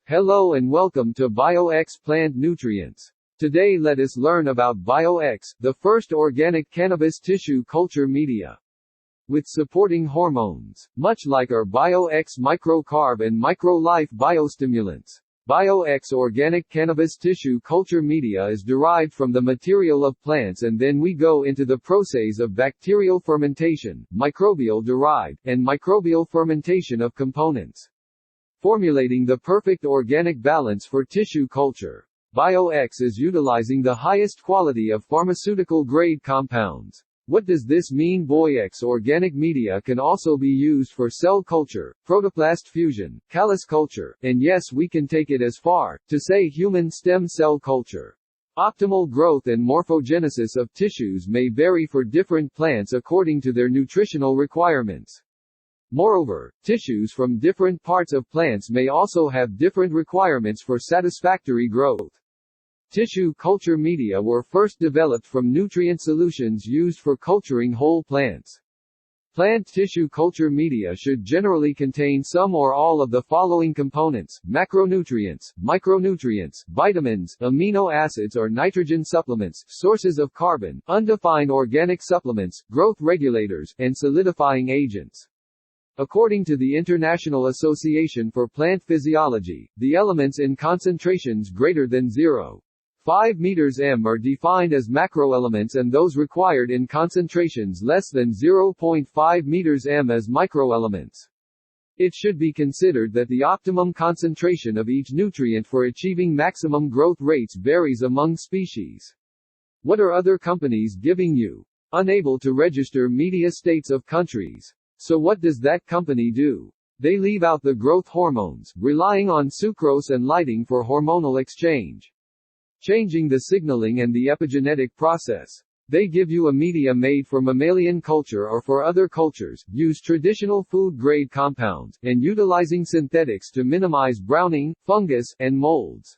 Hello and welcome to Biox Plant Nutrients. Today let us learn about Biox, the first organic cannabis tissue culture media with supporting hormones, much like our Biox microcarb and micro-life biostimulants. Biox organic cannabis tissue culture media is derived from the material of plants, and then we go into the process of bacterial fermentation, microbial derived, and microbial fermentation of components, formulating the perfect organic balance for tissue culture. Biox is utilizing the highest quality of pharmaceutical-grade compounds. What does this mean? Biox organic media can also be used for cell culture, protoplast fusion, callus culture, and yes, we can take it as far to say human stem cell culture. Optimal growth and morphogenesis of tissues may vary for different plants according to their nutritional requirements. Moreover, tissues from different parts of plants may also have different requirements for satisfactory growth. Tissue culture media were first developed from nutrient solutions used for culturing whole plants. Plant tissue culture media should generally contain some or all of the following components: macronutrients, micronutrients, vitamins, amino acids or nitrogen supplements, sources of carbon, undefined organic supplements, growth regulators, and solidifying agents. According to the International Association for Plant Physiology, the elements in concentrations greater than 0.5 m are defined as macroelements, and those required in concentrations less than 0.5 m as microelements. It should be considered that the optimum concentration of each nutrient for achieving maximum growth rates varies among species. What are other companies giving you? Unable to register media states of countries. So what does that company do? They leave out the growth hormones, relying on sucrose and lighting for hormonal exchange, changing the signaling and the epigenetic process. They give you a media made for mammalian culture or for other cultures, use traditional food-grade compounds, and utilizing synthetics to minimize browning, fungus, and molds.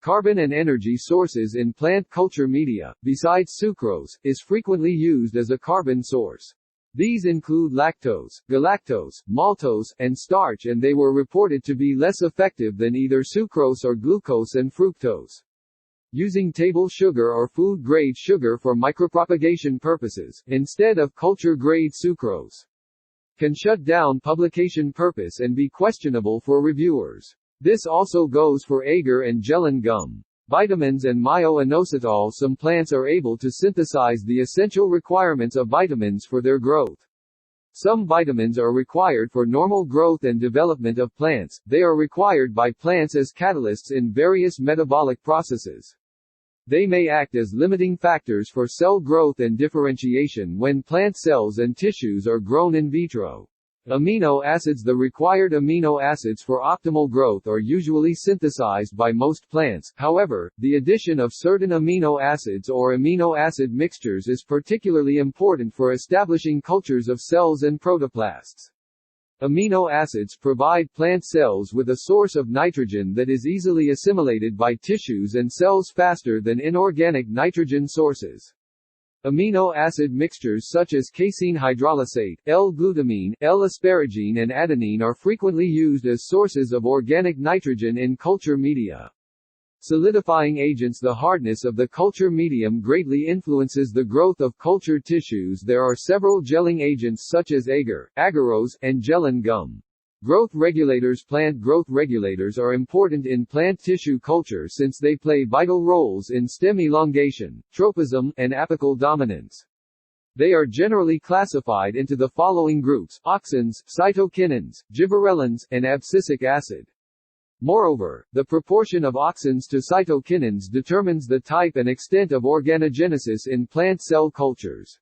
Carbon and energy sources in plant culture media, besides sucrose, is frequently used as a carbon source. These include lactose, galactose, maltose, and starch, and they were reported to be less effective than either sucrose or glucose and fructose. Using table sugar or food-grade sugar for micropropagation purposes, instead of culture-grade sucrose, can shut down publication purpose and be questionable for reviewers. This also goes for agar and gellan gum. Vitamins and myo-inositol. Some plants are able to synthesize the essential requirements of vitamins for their growth. Some vitamins are required for normal growth and development of plants. They are required by plants as catalysts in various metabolic processes. They may act as limiting factors for cell growth and differentiation when plant cells and tissues are grown in vitro. Amino acids. The required amino acids for optimal growth are usually synthesized by most plants. However, the addition of certain amino acids or amino acid mixtures is particularly important for establishing cultures of cells and protoplasts. Amino acids provide plant cells with a source of nitrogen that is easily assimilated by tissues and cells faster than inorganic nitrogen sources. Amino acid mixtures such as casein hydrolysate, L-glutamine, L-asparagine and adenine are frequently used as sources of organic nitrogen in culture media. Solidifying agents. The hardness of the culture medium greatly influences the growth of culture tissues. There are several gelling agents such as agar, agarose, and gellan gum. Growth regulators. Plant growth regulators are important in plant tissue culture since they play vital roles in stem elongation, tropism, and apical dominance. They are generally classified into the following groups: auxins, cytokinins, gibberellins, and abscisic acid. Moreover, the proportion of auxins to cytokinins determines the type and extent of organogenesis in plant cell cultures.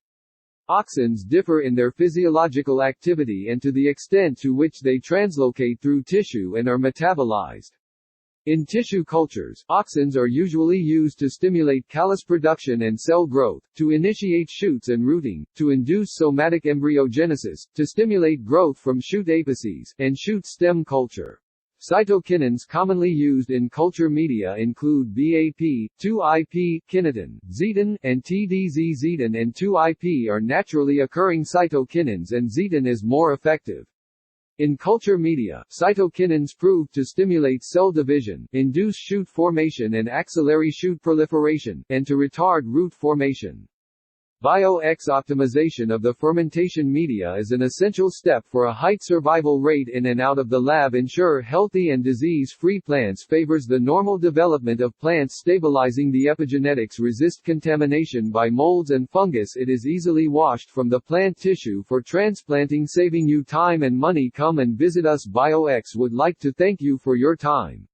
Auxins differ in their physiological activity and to the extent to which they translocate through tissue and are metabolized. In tissue cultures, auxins are usually used to stimulate callus production and cell growth, to initiate shoots and rooting, to induce somatic embryogenesis, to stimulate growth from shoot apices, and shoot stem culture. Cytokinins commonly used in culture media include BAP, 2-IP, kinetin, zetin, and TDZ. Zetin and 2-IP are naturally occurring cytokinins, and zetin is more effective. In culture media, cytokinins prove to stimulate cell division, induce shoot formation and axillary shoot proliferation, and to retard root formation. Biox optimization of the fermentation media is an essential step for a high survival rate in and out of the lab. Ensure healthy and disease-free plants favors the normal development of plants, stabilizing the epigenetics, resist contamination by molds and fungus. It is easily washed from the plant tissue for transplanting, saving you time and money. Come and visit us. Biox would like to thank you for your time.